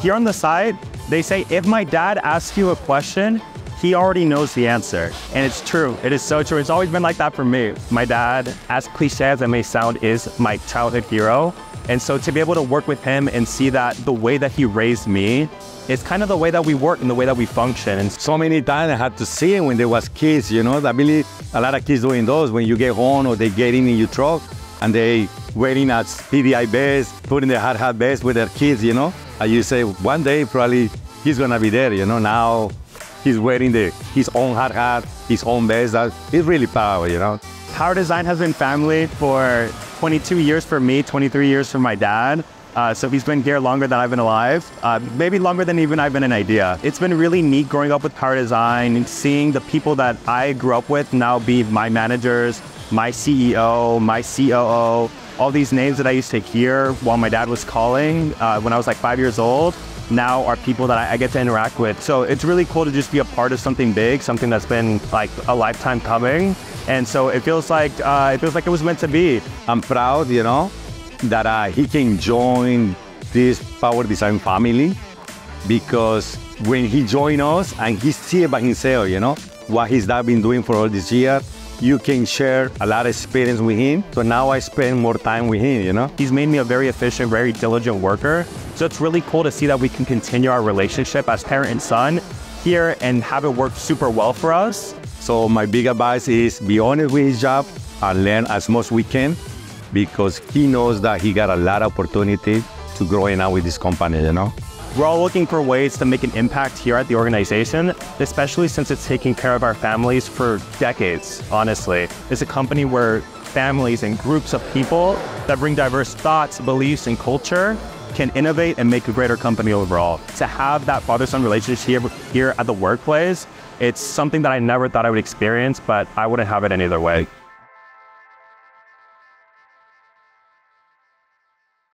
here on the site, they say if my dad asks you a question, he already knows the answer. And it's true. It is so true. It's always been like that for me. My dad, as cliche as it may sound, is my childhood hero. And so to be able to work with him and see that the way that he raised me is kind of the way that we work and the way that we function. And so many times I had to see him when they was kids, you know, that really a lot of kids doing those when you get home or they get in your truck and they wearing a PDI vest, putting the hard hat vest with their kids, you know. And you say one day probably he's gonna be there, you know. Now he's wearing his own hard hat, his own vest. It's really powerful, you know. Power Design has been family for 22 years for me, 23 years for my dad. So he's been here longer than I've been alive, maybe longer than even I've been an idea. It's been really neat growing up with Power Design and seeing the people that I grew up with now be my managers, my CEO, my COO, all these names that I used to hear while my dad was calling when I was like 5 years old, now are people that I get to interact with. So it's really cool to just be a part of something big, something that's been like a lifetime coming. And so it feels like it was meant to be. I'm proud, you know, that he can join this Power Design family, because when he joined us and he see it by himself, you know, what his dad been doing for all this year, you can share a lot of experience with him. So now I spend more time with him, you know. He's made me a very efficient, very diligent worker. So it's really cool to see that we can continue our relationship as parent and son here and have it work super well for us. So my big advice is be honest with his job and learn as much as we can, because he knows that he got a lot of opportunity to growing out with this company, you know. We're all looking for ways to make an impact here at the organization, especially since it's taking care of our families for decades, honestly. It's a company where families and groups of people that bring diverse thoughts, beliefs, and culture can innovate and make a greater company overall. To have that father-son relationship here at the workplace, it's something that I never thought I would experience, but I wouldn't have it any other way.